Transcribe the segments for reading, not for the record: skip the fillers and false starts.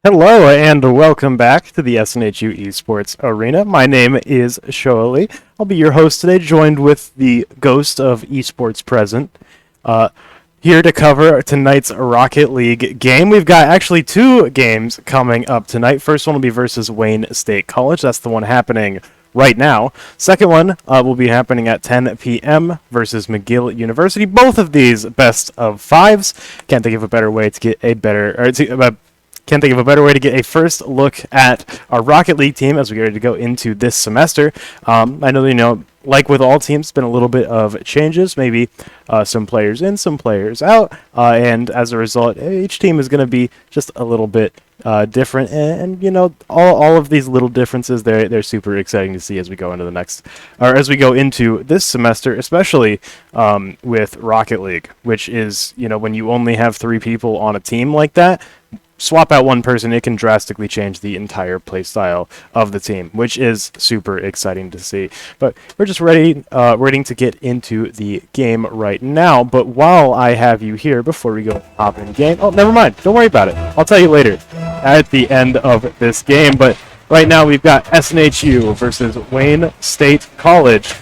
Hello and welcome back to the SNHU Esports Arena. My name is Shoali. I'll be your host today, joined with the ghost of esports present. Here to cover tonight's Rocket League game. We've got actually two games coming up tonight. First one will be versus Wayne State College. That's the one happening right now. Second one will be happening at 10 p.m. versus McGill University. Both of these best of fives. Can't think of a better way to get a can't think of a better way to get a first look at our Rocket League team as we get ready to go into this semester. I know, like with all teams, it's been a little bit of changes, maybe some players in, some players out, and as a result, each team is going to be just a little bit different, and all of these little differences, they're super exciting to see as we go into as we go into this semester, especially with Rocket League, which is, when you only have three people on a team like that, swap out one person, it can drastically change the entire play style of the team, which is super exciting to see. But we're just waiting to get into the game right now. But while I have you here, before we go hop in game, oh, never mind, don't worry about it. I'll tell you later at the end of this game. But right now we've got SNHU versus Wayne State College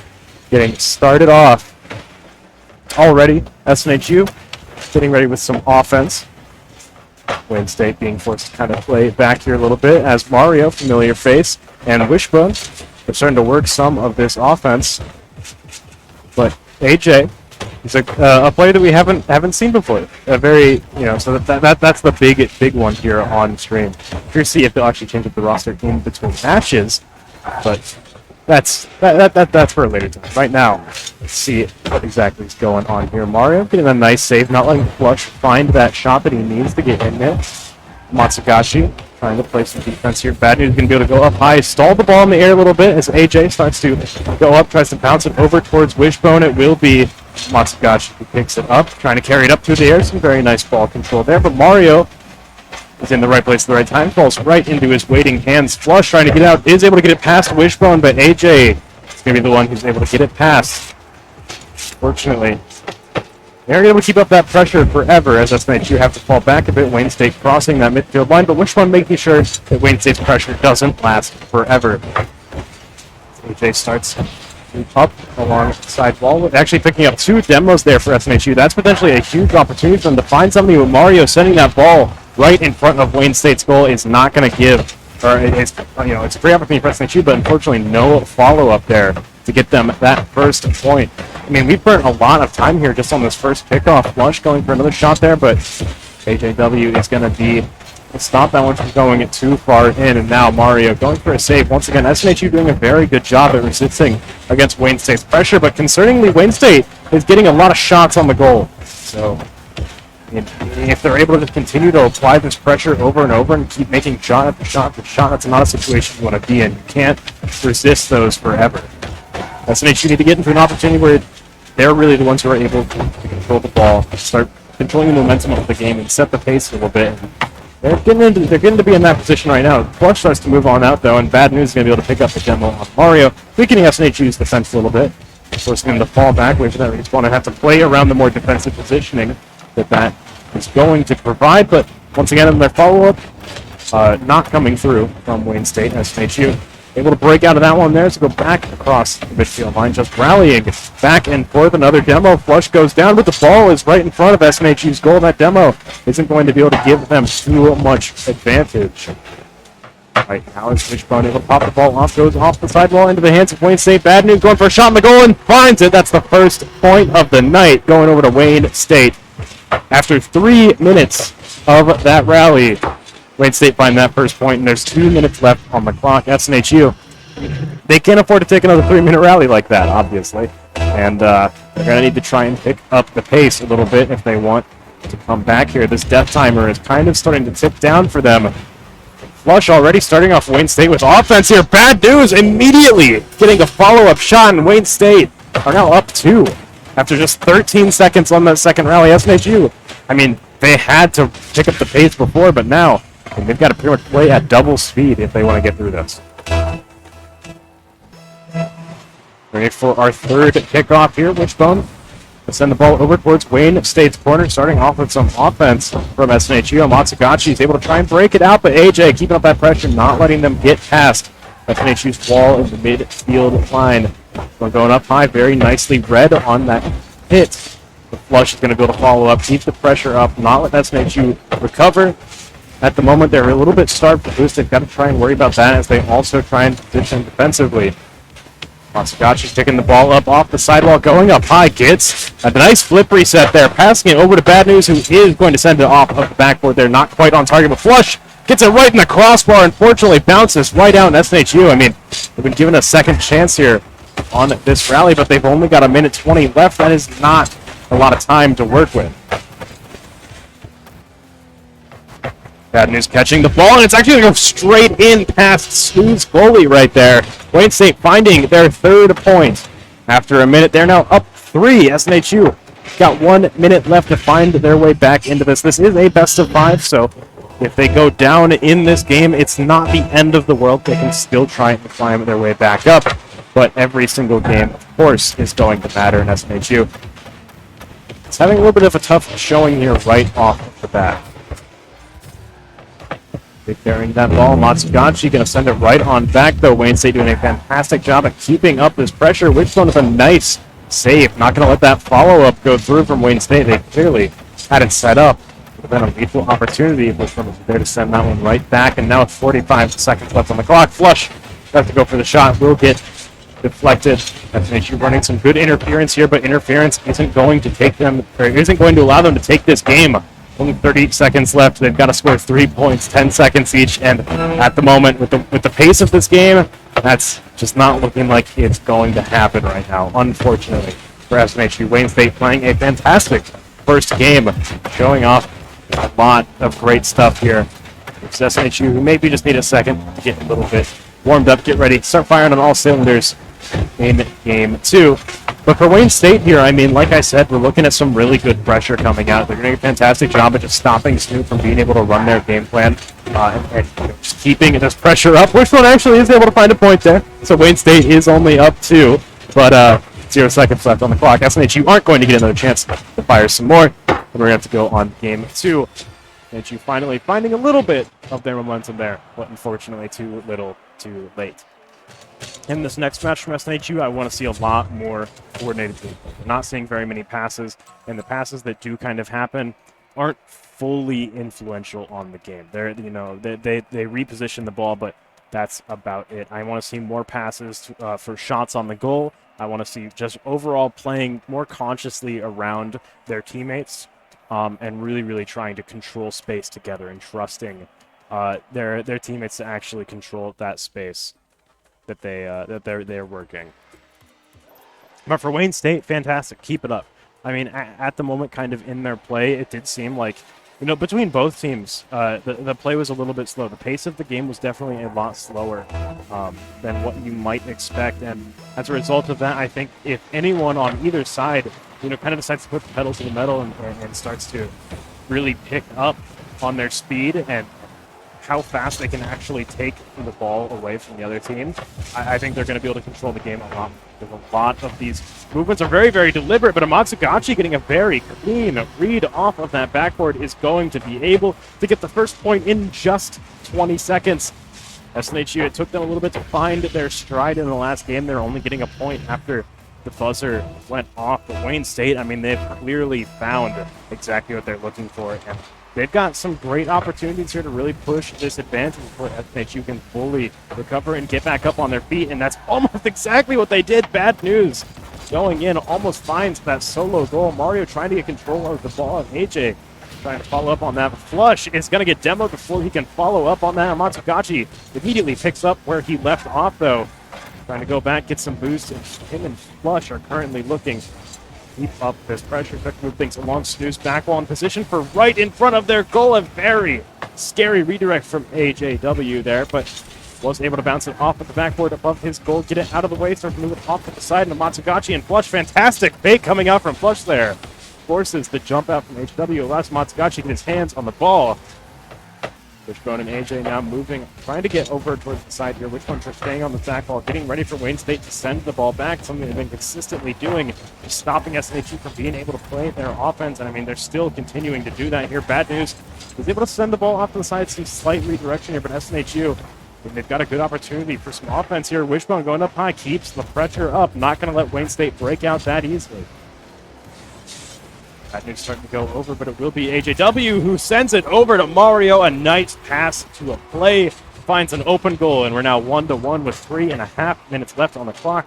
getting started off already. SNHU getting ready with some offense. Wayne State being forced to kind of play back here a little bit as Mario, familiar face, and Wishbone are starting to work some of this offense. But AJ, he's a player that we haven't seen before. A very, so that's the big one here on stream. We'll see if they'll actually change up the roster in between matches, but that's for a later time. Right now, let's see what exactly is going on here. Mario getting a nice save, not letting Flush find that shot that he needs to get in there. Matsugashi trying to play some defense here. Bad News going to be able to go up high, stall the ball in the air a little bit as AJ starts to go up, tries to bounce it over towards Wishbone. It will be Matsugashi who picks it up, trying to carry it up through the air. Some very nice ball control there, but Mario is in the right place at the right time, falls right into his waiting hands. Flush trying to get out, is able to get it past Wishbone, but AJ is going to be the one who's able to get it past. Fortunately, they're able to keep up that pressure forever as SNHU have to fall back a bit. Wayne State crossing that midfield line, but Wishbone making sure that Wayne State's pressure doesn't last forever. AJ starts up along the side wall, actually picking up two demos there for SNHU. That's potentially a huge opportunity for them to find something with Mario sending that ball right in front of Wayne State's goal is not going to give, or it's a great opportunity for SNHU, but unfortunately no follow-up there to get them that first point. I mean, we've burnt a lot of time here just on this first pickoff. Flush going for another shot there, but AJW is going to stop that one from going too far in, and now Mario going for a save. Once again, SNHU doing a very good job at resisting against Wayne State's pressure, but concerningly, Wayne State is getting a lot of shots on the goal. So if they're able to just continue to apply this pressure over and over and keep making shot after shot after shot, that's not a situation you want to be in. You can't resist those forever. SNHU need to get into an opportunity where they're really the ones who are able to control the ball, start controlling the momentum of the game, and set the pace a little bit. They're getting to be in that position right now. Flush starts to move on out, though, and Bad News is going to be able to pick up the demo on Mario, weakening SNHU's defense a little bit, forcing them to fall back, wait for that respawn, and have to play around the more defensive positioning that is going to provide. But once again, in their follow-up, not coming through from Wayne State. SNHU able to break out of that one there, so go back across the midfield line, just rallying back and forth. Another demo. Flush goes down, but the ball is right in front of SNHU's goal. That demo isn't going to be able to give them too much advantage. Right now, as Wishbone able to pop the ball off, goes off the sidewall into the hands of Wayne State. Bad News going for a shot in the goal and finds it. That's the first point of the night, going over to Wayne State. After 3 minutes of that rally, Wayne State find that first point, and there's 2 minutes left on the clock. SNHU, they can't afford to take another 3-minute rally like that, obviously. And they're going to need to try and pick up the pace a little bit if they want to come back here. This death timer is kind of starting to tick down for them. Flush already starting off Wayne State with offense here. Bad News immediately getting a follow-up shot, and Wayne State are now up 2 after just 13 seconds on that second rally. SNHU, I mean, they had to pick up the pace before, but now they've got to pretty much play at double speed if they want to get through this. Ready for our third kickoff here, Wishbone Send the ball over towards Wayne State's corner, starting off with some offense from SNHU. Matsugachi is able to try and break it out, but AJ keeping up that pressure, not letting them get past SNHU's wall in the midfield line. We're going up high, very nicely read on that hit. The flush is going to be able to follow up, keep the pressure up, not let SNHU recover. At the moment, they're a little bit starved for boost. They've got to try and worry about that as they also try and position defensively. Matsugachi's picking the ball up off the sidewall, going up high, gets a nice flip reset there, passing it over to Bad News, who is going to send it off of the backboard there, not quite on target, but Flush gets it right in the crossbar, unfortunately bounces right out in SNHU. I mean, they've been given a second chance here on this rally, but they've only got a minute 20 left. That is not a lot of time to work with. Bad News catching the ball, and it's actually going to go straight in past Snoo's goalie right there. Wayne State finding their third point. After a minute, they're now up 3. SNHU got 1 minute left to find their way back into this. This is a best of 5, so if they go down in this game, it's not the end of the world. They can still try and climb their way back up, but every single game, of course, is going to matter in SNHU. It's having a little bit of a tough showing here right off the bat. Carrying that ball, Matsugachi going to send it right on back, though. Wayne State doing a fantastic job of keeping up this pressure. Wishbone with a nice save. Not going to let that follow-up go through from Wayne State. They clearly had it set up. Would have been a lethal opportunity if Wishbone was there to send that one right back. And now with 45 seconds left on the clock, Flush has to go for the shot. Will get deflected. SNHU running some good interference here, but interference isn't going to take them, or isn't going to allow them to take this game. Only 30 seconds left. They've got to score 3 points, 10 seconds each, and at the moment, with the pace of this game, that's just not looking like it's going to happen right now, unfortunately. For SNHU, Wayne State playing a fantastic first game, showing off a lot of great stuff here. It's SNHU, who maybe just need a second to get a little bit warmed up, get ready, start firing on all cylinders in Game 2. But for Wayne State here, I mean, like I said, we're looking at some really good pressure coming out. They're doing a fantastic job of just stopping Snoop from being able to run their game plan and just keeping this pressure up. Wishbone actually is able to find a point there. So Wayne State is only up 2, but 0 seconds left on the clock. SNHU aren't going to get another chance to fire some more. And we're going to have to go on Game 2. SNHU finally finding a little bit of their momentum there, but unfortunately too little, too late. In this next match from SNHU, I want to see a lot more coordinated play. We're not seeing very many passes, and the passes that do kind of happen aren't fully influential on the game. They're, they reposition the ball, but that's about it. I want to see more passes for shots on the goal. I want to see just overall playing more consciously around their teammates, and really, really trying to control space together and trusting their teammates to actually control that space that they're working. But for Wayne State, fantastic. Keep it up. I mean, at the moment, kind of in their play, it did seem like, between both teams, the play was a little bit slow. The pace of the game was definitely a lot slower than what you might expect. And as a result of that, I think if anyone on either side, kind of decides to put the pedal to the metal and starts to really pick up on their speed and how fast they can actually take the ball away from the other team, I think they're going to be able to control the game a lot. There's a lot of these movements are very, very deliberate, but Matsugachi getting a very clean read off of that backboard is going to be able to get the first point in just 20 seconds. SNHU, it took them a little bit to find their stride in the last game. They're only getting a point after the buzzer went off. But Wayne State, I mean, they've clearly found exactly what they're looking for, and they've got some great opportunities here to really push this advantage before SNHU can fully recover and get back up on their feet, and that's almost exactly what they did. Bad News going in, almost finds that solo goal. Mario trying to get control of the ball, and AJ trying to follow up on that. Flush is going to get demoed before he can follow up on that. Matsugachi immediately picks up where he left off, though. Trying to go back, get some boost, and him and Flush are currently looking keep up this pressure, try to move things along. Snooze back wall in position for right in front of their goal. A very scary redirect from AJW there, but was able to bounce it off at the backboard above his goal, get it out of the way, start to move it off to the side, and Matsugachi and Flush. Fantastic fake coming out from Flush there. Forces the jump out from HW, allows Matsugachi to get his hands on the ball. Wishbone and AJ now moving, trying to get over towards the side here. Wishbone's just staying on the tackle, getting ready for Wayne State to send the ball back, something they've been consistently doing, just stopping SNHU from being able to play their offense. And I mean, they're still continuing to do that here. Bad news, was able to send the ball off to the side, some slight redirection here, but SNHU, they've got a good opportunity for some offense here. Wishbone going up high, keeps the pressure up, not going to let Wayne State break out that easily. That news starting to go over, but it will be AJW who sends it over to Mario. A nice pass to a play, finds an open goal, and we're now 1-1 with 3.5 minutes left on the clock.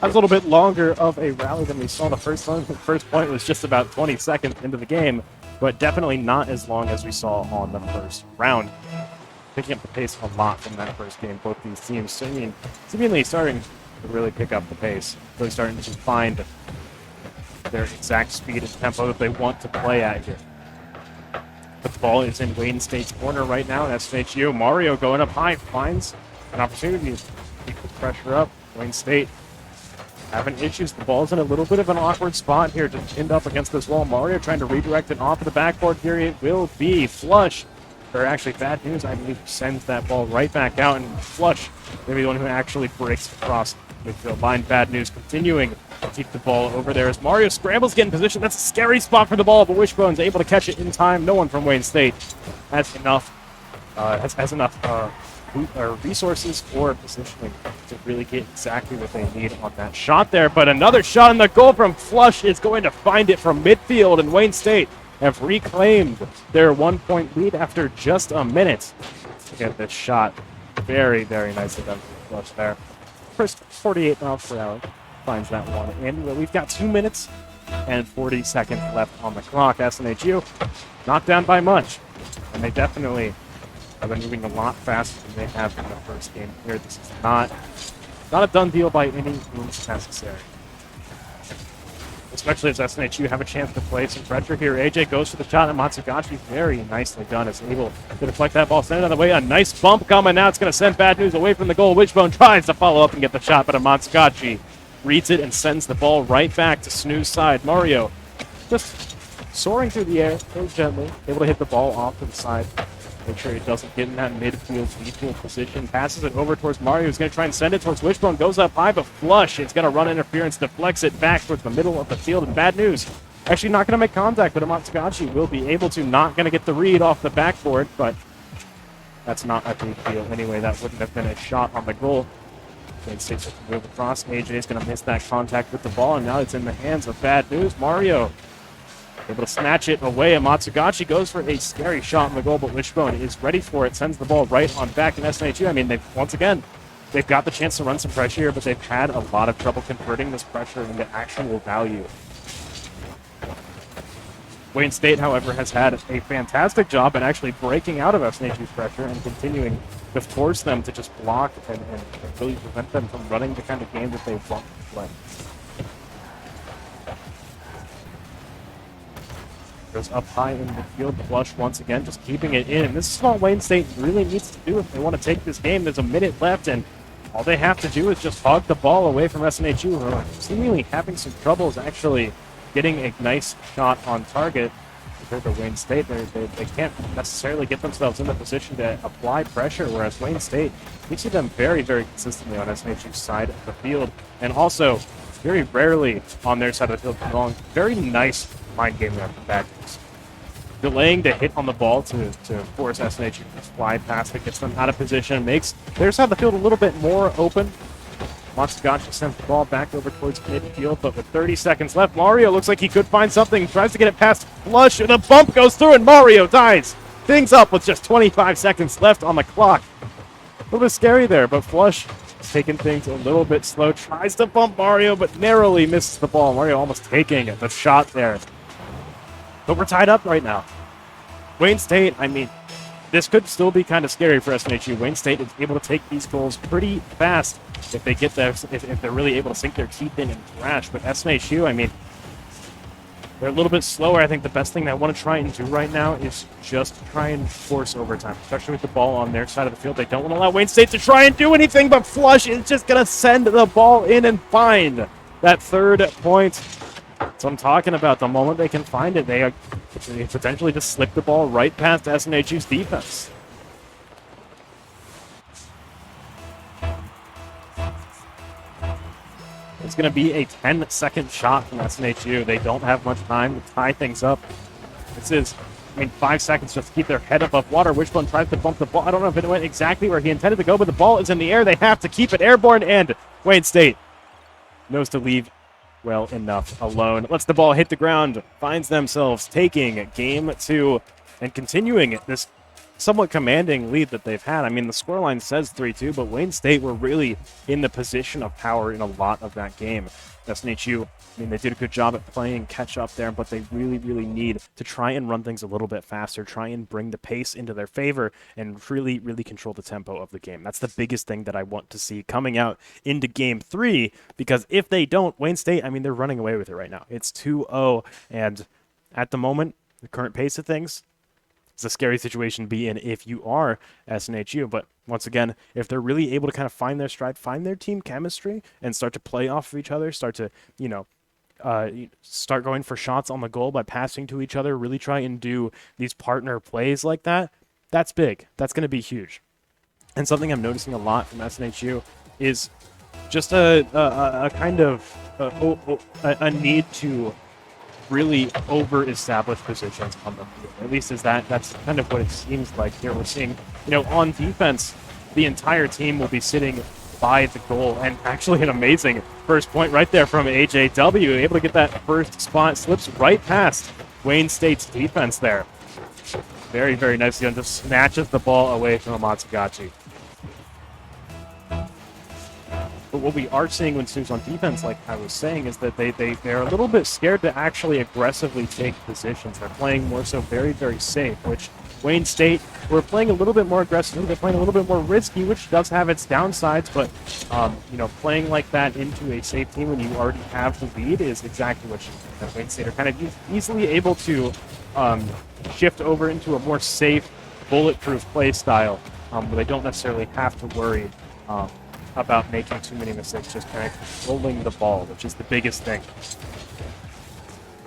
That was a little bit longer of a rally than we saw the first time. The first point was just about 20 seconds into the game, but definitely not as long as we saw on the first round. Picking up the pace a lot from that first game, both these teams seemingly starting to really pick up the pace, really starting to find their exact speed and tempo that they want to play at here. But the ball is in Wayne State's corner right now, and SNHU. Mario going up high, finds an opportunity to keep the pressure up. Wayne State having issues. The ball's in a little bit of an awkward spot here to end up against this wall. Mario trying to redirect it off of the backboard here. It will be Flush. Or actually, Bad News, I believe, sends that ball right back out, and Flush, maybe the one who actually breaks across midfield line. Bad News continuing to keep the ball over there as Mario scrambles, get in position. That's a scary spot for the ball, but Wishbone's able to catch it in time. No one from Wayne State has enough resources or positioning to really get exactly what they need on that shot there. But another shot in the goal from Flush is going to find it from midfield, and Wayne State have reclaimed their 1-point lead after just a minute. Look at this shot. Very, very nicely done from Flush there. First 48 miles per hour finds that one. And we've got 2 minutes and 40 seconds left on the clock. SNHU not down by much. And they definitely have been moving a lot faster than they have in the first game here. This is not a done deal by any means necessary. Especially as SNHU have a chance to play some pressure here. AJ goes for the shot, and Matsugachi, very nicely done, is able to deflect that ball, send it on the way. A nice bump coming. Now it's going to send Bad News away from the goal. Wishbone tries to follow up and get the shot, but Matsugachi reads it and sends the ball right back to SNHU's side. Mario just soaring through the air very gently, able to hit the ball off to the side. Make sure he doesn't get in that midfield equal position. Passes it over towards Mario. He's going to try and send it towards Wishbone. Goes up high, but Flush. It's going to run interference, deflects it back towards the middle of the field. And Bad News actually not going to make contact, but Matsugachi will be able to. Not going to get the read off the backboard, but that's not a big deal anyway. That wouldn't have been a shot on the goal. Wayne State's going to move across. AJ is going to miss that contact with the ball, and now it's in the hands of Bad News. Mario able to snatch it away, and Matsugachi goes for a scary shot on the goal, but Wishbone is ready for it, sends the ball right on back in SNHU. I mean, they've got the chance to run some pressure here, but they've had a lot of trouble converting this pressure into actual value. Wayne State, however, has had a fantastic job in actually breaking out of SNHU's pressure and continuing to force them to just block and really prevent them from running the kind of game that they want to play. Goes up high in the field, Flush once again, just keeping it in. And this is what Wayne State really needs to do if they want to take this game. There's a minute left, and all they have to do is just hog the ball away from SNHU, who are seemingly having some troubles actually getting a nice shot on target. Compared to Wayne State, they can't necessarily get themselves in the position to apply pressure, whereas Wayne State, we see them very, very consistently on SNHU's side of the field, and also very rarely on their side of the field long. Very nice mind game there from Bad News. Delaying the hit on the ball to force SNHU to fly past it, gets them out of position, makes their side of the field a little bit more open. Matsugachi sends the ball back over towards midfield, but with 30 seconds left, Mario looks like he could find something, tries to get it past Flush, and a bump goes through, and Mario ties things up with just 25 seconds left on the clock. A little bit scary there, but Flush is taking things a little bit slow, tries to bump Mario, but narrowly misses the ball. Mario almost taking the shot there. But we're tied up right now. Wayne State, I mean, this could still be kind of scary for SNHU. Wayne State is able to take these goals pretty fast if they get there, if they're really able to sink their teeth in and thrash. But SNHU, I mean, they're a little bit slower. I think the best thing they want to try and do right now is just try and force overtime, especially with the ball on their side of the field. They don't want to allow Wayne State to try and do anything, but Flush is just going to send the ball in and find that third point. So I'm talking about the moment they can find it, they potentially just slip the ball right past SNHU's defense. It's going to be a 10-second shot from SNHU. They don't have much time to tie things up. This is, 5 seconds just to keep their head above water. Wishbone tries to bump the ball. I don't know if it went exactly where he intended to go, but the ball is in the air. They have to keep it airborne, and Wayne State knows to leave well enough alone. Lets the ball hit the ground, finds themselves taking game 2 and continuing this somewhat commanding lead that they've had. The scoreline says 3-2, but Wayne State were really in the position of power in a lot of that game. SNHU, they did a good job at playing catch up there, but they really, really need to try and run things a little bit faster, try and bring the pace into their favor, and really, really control the tempo of the game. That's the biggest thing that I want to see coming out into Game 3, because if they don't, Wayne State, they're running away with it right now. It's 2-0, and at the moment, the current pace of things, it's a scary situation to be in if you are SNHU. But once again, if they're really able to kind of find their stride, find their team chemistry, and start to play off of each other, start to, start going for shots on the goal by passing to each other, really try and do these partner plays like that, that's big. That's going to be huge. And something I'm noticing a lot from SNHU is just a kind of a need to really over-establish positions on the field. At least that's kind of what it seems like here. We're seeing, on defense, the entire team will be sitting by the goal, and actually an amazing first point right there from AJW, able to get that first spot, slips right past Wayne State's defense there. Very, very nicely done, just snatches the ball away from Amatsugachi. But what we are seeing when teams on defense, like I was saying, is that they're a little bit scared to actually aggressively take positions. They're playing more so very, very safe, which Wayne State, we're playing a little bit more aggressively. They're playing a little bit more risky, which does have its downsides, but, playing like that into a safe team when you already have the lead is exactly what you need. Wayne State are kind of easily able to shift over into a more safe, bulletproof play style, where they don't necessarily have to worry about making too many mistakes, just kind of controlling the ball, which is the biggest thing.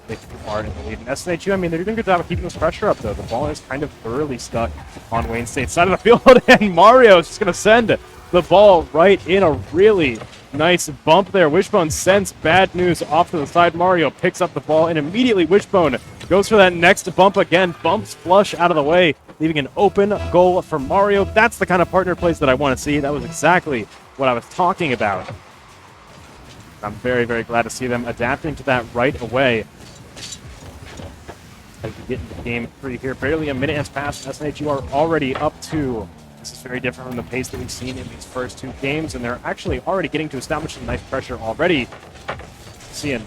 They are in the lead. And SNHU, they're doing a good job of keeping this pressure up, though. The ball is kind of thoroughly stuck on Wayne State's side of the field, and Mario is just going to send the ball right in a really nice bump there. Wishbone sends Bad News off to the side. Mario picks up the ball, and immediately Wishbone goes for that next bump again, bumps flush out of the way, leaving an open goal for Mario. That's the kind of partner plays that I want to see. That was exactly what I was talking about. I'm very, very glad to see them adapting to that right away. As we get into Game 3 here, barely a minute has passed. SNHU are already up 2. This is very different from the pace that we've seen in these first 2 games, and they're actually already getting to establish some nice pressure already. Seeing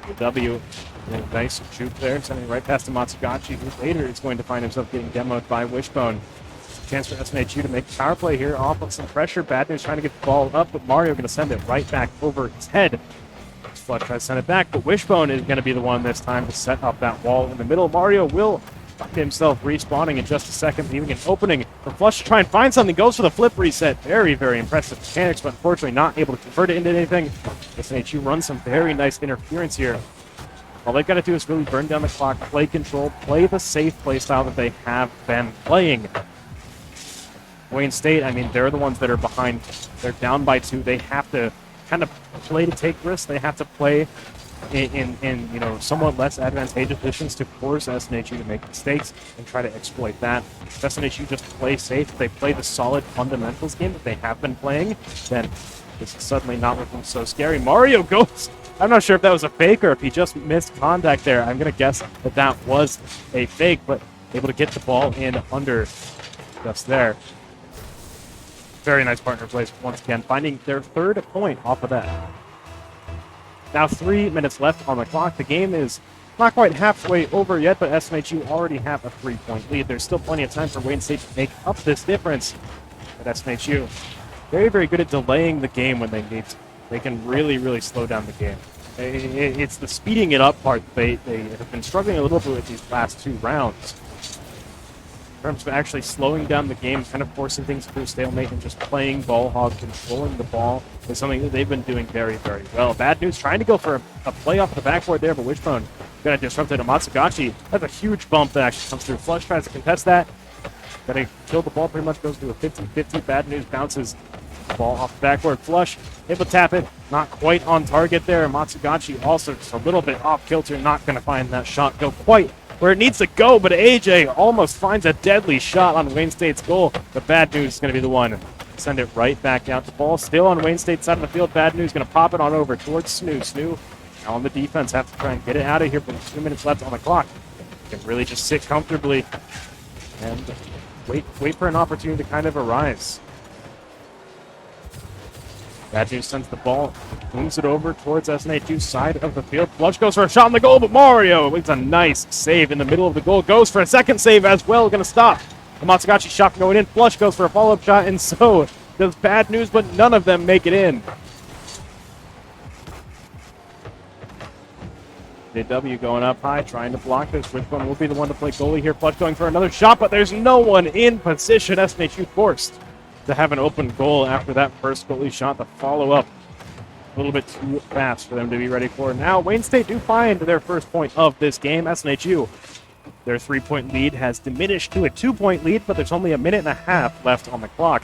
the W, a nice juke there, sending right past to Matsugachi, who later is going to find himself getting demoed by Wishbone. Chance for SNHU to make a power play here off of some pressure. Bad News trying to get the ball up, but Mario going to send it right back over his head. Flush tries to send it back, but Wishbone is going to be the one this time to set up that wall in the middle. Mario will find himself respawning in just a second, leaving an opening for Flush to try and find something. Goes for the flip reset. Very, very impressive mechanics, but unfortunately not able to convert it into anything. SNHU runs some very nice interference here. All they've got to do is really burn down the clock, play control, play the safe play style that they have been playing. Wayne State, they're the ones that are behind. They're down by 2. They have to kind of play to take risks. They have to play in somewhat less advantageous positions to force SNHU to make mistakes and try to exploit that. If SNHU just play safe, if they play the solid fundamentals game that they have been playing, then this is suddenly not looking so scary. Mario goes. I'm not sure if that was a fake or if he just missed contact there. I'm going to guess that that was a fake, but able to get the ball in under just there. Very nice partner plays once again, finding their 3rd point off of that. Now 3 minutes left on the clock. The game is not quite halfway over yet, but SNHU already have a 3-point lead. There's still plenty of time for Wayne State to make up this difference. But SNHU, very, very good at delaying the game when they need to. They can really, really slow down the game. It's the speeding it up part they have been struggling a little bit with these last 2 rounds. In terms of actually slowing down the game, kind of forcing things through stalemate and just playing ball hog, controlling the ball is something that they've been doing very, very well. Bad News trying to go for a play off the backboard there, but Wishbone going to disrupt it to Matsugachi. That's a huge bump that actually comes through. Flush tries to contest that. Going to kill the ball, pretty much goes to a 50-50. Bad News bounces Ball off the backboard, Flush, able to tap it, not quite on target there. Matsugachi also just a little bit off kilter, not going to find that shot go quite where it needs to go, but AJ almost finds a deadly shot on Wayne State's goal. But Bad News is going to be the one to send it right back out. The ball still on Wayne State's side of the field. Bad News going to pop it on over towards SNHU. SNHU now on the defense, have to try and get it out of here, but 2 minutes left on the clock. Can really just sit comfortably and wait for an opportunity to kind of arise. Bad News sends the ball, moves it over towards SNHU's side of the field. Flush goes for a shot on the goal, but Mario makes a nice save in the middle of the goal. Goes for a second save as well, going to stop. The Matsugachi shot going in. Flush goes for a follow-up shot, and so does Bad News, but none of them make it in. JW going up high, trying to block this. Which one will be the one to play goalie here? Flush going for another shot, but there's no one in position. SNHU forced to have an open goal after that first goalie shot. The follow-up a little bit too fast for them to be ready for. Now, Wayne State do find their first point of this game. SNHU, their 3-point lead has diminished to a 2-point lead, but there's only a minute and a half left on the clock.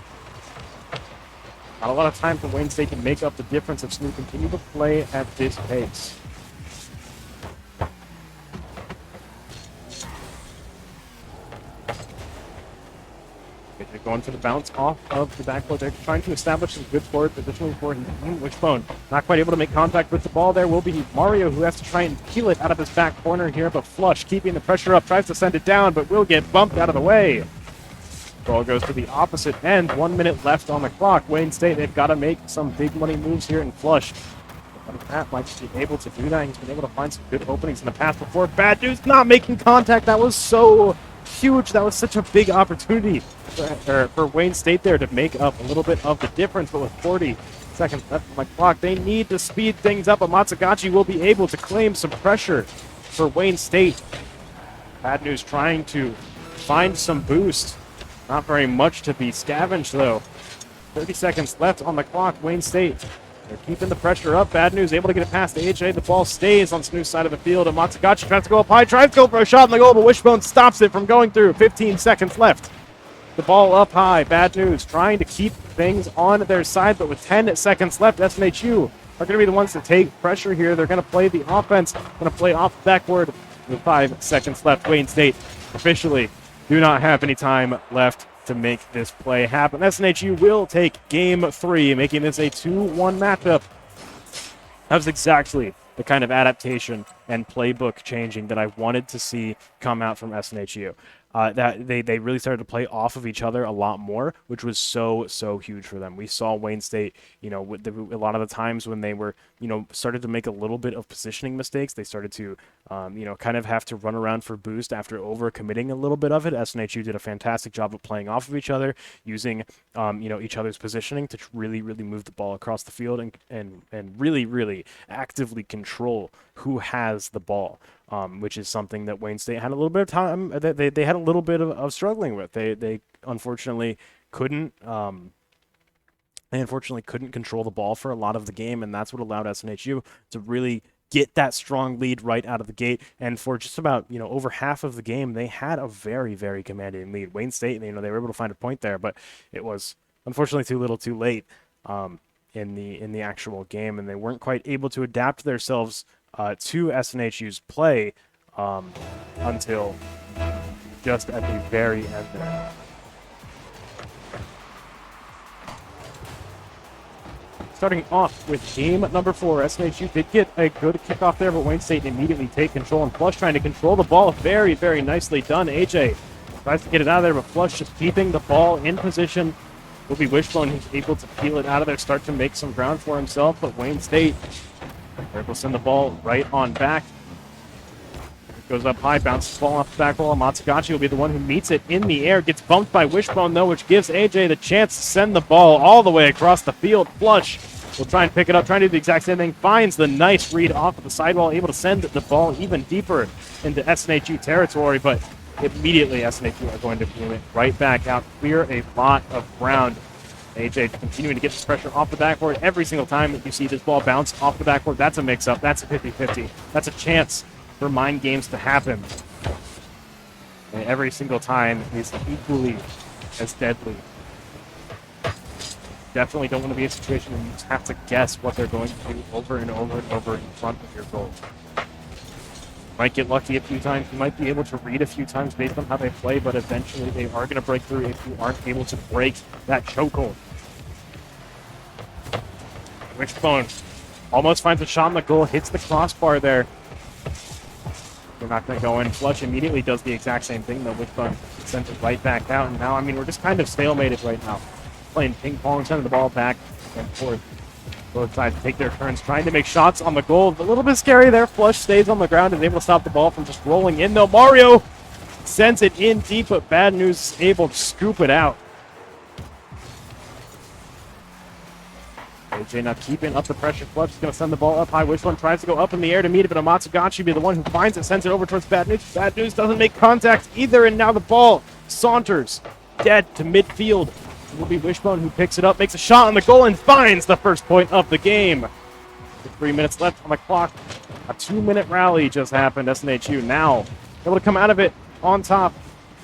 Not a lot of time for Wayne State to make up the difference if SNHU continue to play at this pace. They're going for the bounce off of the backboard. They're trying to establish some good forward positioning for him. Wishbone not quite able to make contact with the ball. There will be Mario, who has to try and peel it out of his back corner here, but Flush keeping the pressure up, tries to send it down, but will get bumped out of the way. Ball goes to the opposite end. 1 minute left on the clock. Wayne State, they've got to make some big money moves here in Flush. But Matt might be able to do that. He's been able to find some good openings in the past before. Bad News not making contact. That was so huge. That was such a big opportunity for Wayne State there to make up a little bit of the difference, but with 40 seconds left on the clock, they need to speed things up, but Matsugachi will be able to claim some pressure for Wayne State. Bad News trying to find some boost. Not very much to be scavenged, though. 30 seconds left on the clock. Wayne State, they're keeping the pressure up. Bad News able to get it past AJ. The ball stays on SNHU's side of the field, and Matsugachi tries to go up high, tries to go for a shot in the goal, but Wishbone stops it from going through. 15 seconds left. The ball up high. Bad News trying to keep things on their side, but with 10 seconds left, SNHU are going to be the ones to take pressure here. They're going to play the offense, going to play off the backboard with 5 seconds left. Wayne State officially do not have any time left to make this play happen. SNHU will take Game 3, making this a 2-1 matchup. That was exactly the kind of adaptation and playbook changing that I wanted to see come out from SNHU. That they really started to play off of each other a lot more, which was so huge for them. We saw Wayne State, with a lot of the times when they were, started to make a little bit of positioning mistakes, they started to, kind of have to run around for boost after overcommitting a little bit of it. SNHU did a fantastic job of playing off of each other, using, each other's positioning to really move the ball across the field and really actively control who has the ball. Which is something that Wayne State had a little bit of time. They had a little bit of struggling with. They unfortunately couldn't. They unfortunately couldn't control the ball for a lot of the game, and that's what allowed SNHU to really get that strong lead right out of the gate. And for just about over half of the game, they had a very commanding lead. Wayne State, they were able to find a point there, but it was unfortunately too little, too late in the actual game, and they weren't quite able to adapt themselves to SNHU's play until just at the very end there. Starting off with game number 4, SNHU did get a good kickoff there, but Wayne State immediately take control, and Flush trying to control the ball. Very nicely done. AJ tries to get it out of there, but Flush just keeping the ball in position. Will be Wishbone who's able to peel it out of there, start to make some ground for himself, but Wayne State will send the ball right on back. It goes up high, bounces the ball off the back wall. Matsugachi will be the one who meets it in the air. Gets bumped by Wishbone, though, which gives AJ the chance to send the ball all the way across the field. Flush will try and pick it up, trying to do the exact same thing. Finds the nice read off of the sidewall, able to send the ball even deeper into SNHU territory, but immediately SNHU are going to beam it right back out, clear a lot of ground. AJ continuing to get this pressure off the backboard. Every single time that you see this ball bounce off the backboard, that's a mix-up. That's a 50-50. That's a chance for mind games to happen. And every single time is equally as deadly. Definitely don't want to be in a situation where you just have to guess what they're going to do over and over and over in front of your goal. Might get lucky a few times. You might be able to read a few times based on how they play, but eventually they are going to break through if you aren't able to break that chokehold. Wishbone almost finds a shot on the goal, hits the crossbar there. They're not going to go in. Flush immediately does the exact same thing, though. Wishbone sends it right back out. And now, I mean, we're just kind of stalemated right now. Playing ping pong, sending the ball back and forth. Both sides take their turns, trying to make shots on the goal. A little bit scary there. Flush stays on the ground and is able to stop the ball from just rolling in, though. Mario sends it in deep, but Bad News is able to scoop it out. AJ not keeping up the pressure. Flush is going to send the ball up high. Wishbone tries to go up in the air to meet it, but Amatsugachi be the one who finds it, sends it over towards Bad News. Bad News doesn't make contact either, and now the ball saunters dead to midfield. It will be Wishbone who picks it up, makes a shot on the goal, and finds the first point of the game. With 3 minutes left on the clock. A 2-minute rally just happened. SNHU now able to come out of it on top.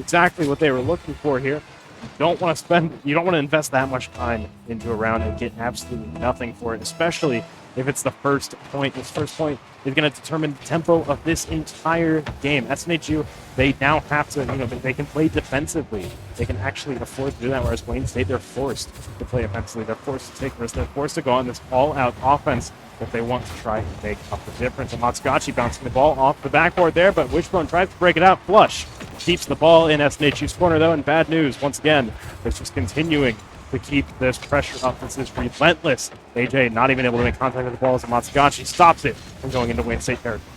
Exactly what they were looking for here. You don't want to invest that much time into a round and get absolutely nothing for it, especially if it's the first point. This first point is going to determine the tempo of this entire game. SNHU, they now have to, they can play defensively. They can actually afford to do that, whereas Wayne State, they're forced to play offensively. They're forced to take risks. They're forced to go on this all-out offense if they want to try and make up the difference. And Matsugachi bouncing the ball off the backboard there, but Wishbone tries to break it out. Flush keeps the ball in SNHU's corner, though, and Bad News, once again, is just continuing to keep this pressure up. This is relentless. AJ not even able to make contact with the ball as Matsugachi stops it from going into Wayne State territory.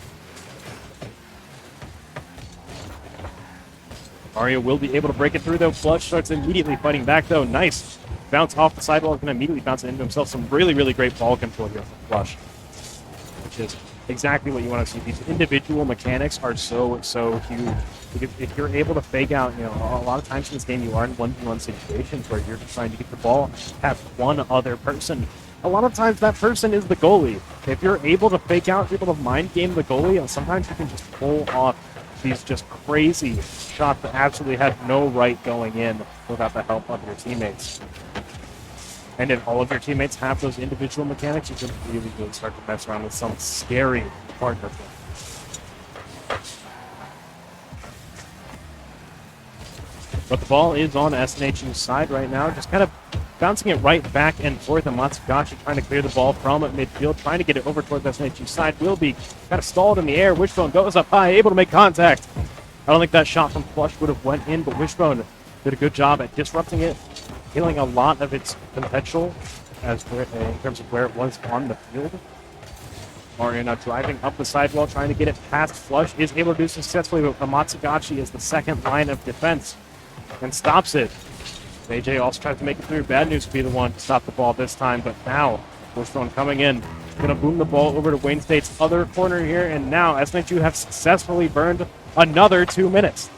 Mario will be able to break it through, though. Flush starts immediately fighting back, though. Nice bounce off the sidewall. Going to immediately bounce it into himself. Some really, really great ball control here from Flush, which is exactly what you want to see. These individual mechanics are so huge. If you're able to fake out, a lot of times in this game you are in 1v1 situations where you're just trying to get the ball, have one other person. A lot of times that person is the goalie. If you're able to fake out, able to mind game the goalie, sometimes you can just pull off these just crazy shots that absolutely had no right going in without the help of your teammates. And if all of your teammates have those individual mechanics, you can really start to mess around with some scary partner play. But the ball is on SNHU's side right now, just kind of bouncing it right back and forth. And Matsugachi trying to clear the ball from midfield, trying to get it over towards SNHU's side. Will be kind of stalled in the air. Wishbone goes up high, able to make contact. I don't think that shot from Flush would have went in, but Wishbone did a good job at disrupting it, killing a lot of its potential in terms of where it was on the field. Mario now driving up the sidewall, trying to get it past Flush. Is able to do successfully, but Matsugachi is the second line of defense and stops it. AJ also tries to make it through. Bad News will be the one to stop the ball this time, but now Wishbone coming in. Going to boom the ball over to Wayne State's other corner here, and now SNHU have successfully burned another 2 minutes.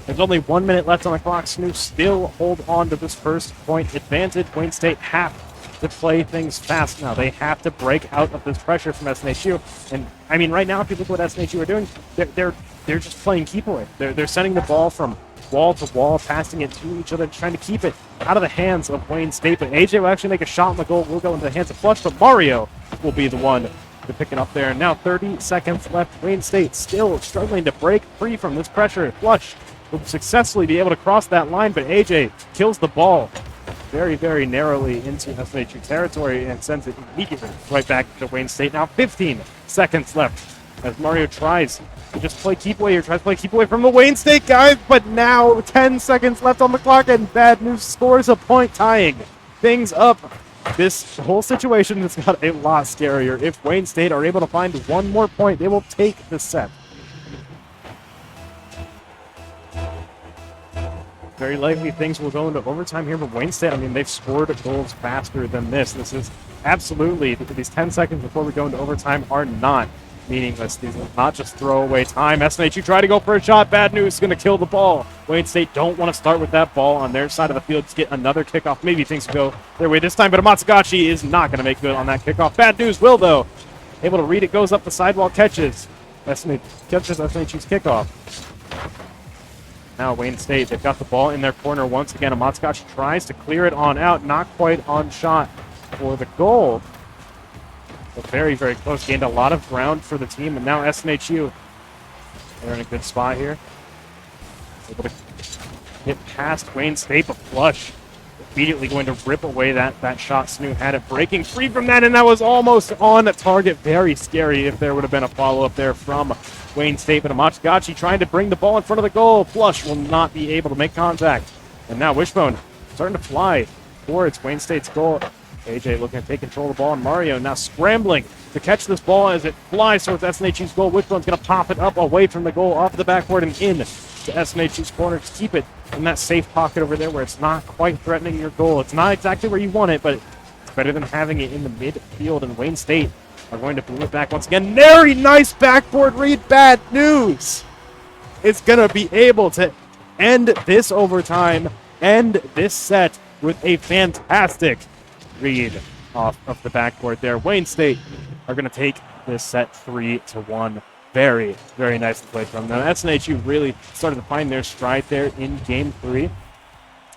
There's only 1 minute left on the clock. SNHU still hold on to this first point advantage. Wayne State have to play things fast now. They have to break out of this pressure from SNHU. And I mean, right now, if you look at what SNHU are doing, they're just playing keep away. They're sending the ball from wall to wall, passing it to each other, trying to keep it out of the hands of Wayne State. But AJ will actually make a shot on the goal. Will go into the hands of Flush, but Mario will be the one to pick it up there. And now 30 seconds left. Wayne State still struggling to break free from this pressure. Flush will successfully be able to cross that line, but AJ kills the ball very, very narrowly into SNHU territory and sends it immediately right back to Wayne State. Now 15 seconds left as Mario tries to just play keep away here, tries to play keep away from the Wayne State guys, but now 10 seconds left on the clock and Bad News scores a point, tying things up. This whole situation has got a lot scarier. If Wayne State are able to find one more point, they will take the set. Very likely things will go into overtime here, but Wayne State, I mean, they've scored goals faster than this. This is absolutely, these 10 seconds before we go into overtime are not meaningless. These are not just throwaway time. SNHU try to go for a shot. Bad News is going to kill the ball. Wayne State don't want to start with that ball on their side of the field to get another kickoff. Maybe things will go their way this time, but Matsugachi is not going to make good on that kickoff. Bad News will, though. Able to read it, goes up the sidewall, catches SNHU's kickoff. Now Wayne State, they've got the ball in their corner once again. Amatsukashi tries to clear it on out, not quite on shot for the goal. But very, very close. Gained a lot of ground for the team, and now SNHU, they're in a good spot here. Able to hit past Wayne State, but flush. Immediately going to rip away that shot. SNHU had it breaking free from that, and that was almost on target. Very scary if there would have been a follow-up there from Wayne State, but Amatsukashi trying to bring the ball in front of the goal. Flush will not be able to make contact. And now Wishbone starting to fly towards Wayne State's goal. AJ looking to take control of the ball, and Mario now scrambling to catch this ball as it flies towards SNHU's goal. Wishbone's going to pop it up away from the goal, off the backboard and in to SNHU's corner to keep it in that safe pocket over there where it's not quite threatening your goal. It's not exactly where you want it, but it's better than having it in the midfield, and Wayne State are going to boom it back once again. Very nice backboard read. Bad news. It's going to be able to end this overtime, end this set with a fantastic read off of the backboard there. Wayne State are going to take this set 3-1. Very, very nicely played from them. SNHU really started to find their stride there in Game 3,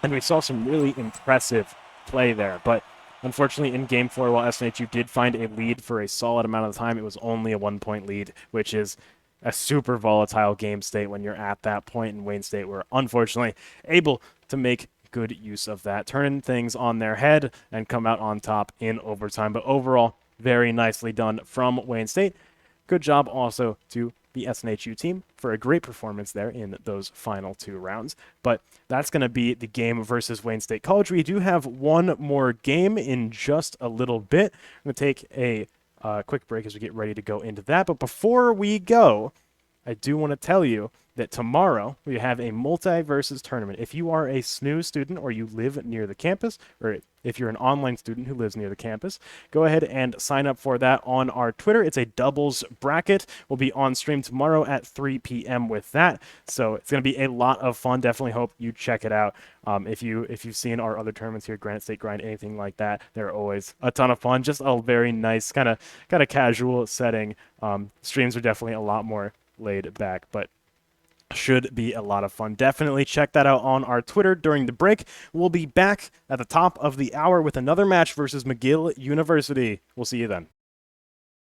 and we saw some really impressive play there. But unfortunately, in Game 4, while SNHU did find a lead for a solid amount of time, it was only a 1-point lead, which is a super volatile game state when you're at that point, and Wayne State were unfortunately able to make good use of that, turn things on their head and come out on top in overtime. But overall, very nicely done from Wayne State. Good job also to the SNHU team for a great performance there in those final 2 rounds. But that's going to be the game versus Wayne State College. We do have one more game in just a little bit. I'm going to take a quick break as we get ready to go into that. But before we go, I do want to tell you that tomorrow we have a multi-versus tournament. If you are a SNHU student or you live near the campus, or if you're an online student who lives near the campus, go ahead and sign up for that on our Twitter. It's a doubles bracket. We'll be on stream tomorrow at 3 p.m. with that. So it's going to be a lot of fun. Definitely hope you check it out. If you've seen our other tournaments here, Granite State Grind, anything like that, they're always a ton of fun. Just a very nice kind of casual setting. Streams are definitely a lot more laid back, but should be a lot of fun. Definitely check that out on our Twitter during the break. We'll be back at the top of the hour with another match versus McGill University. We'll see you then.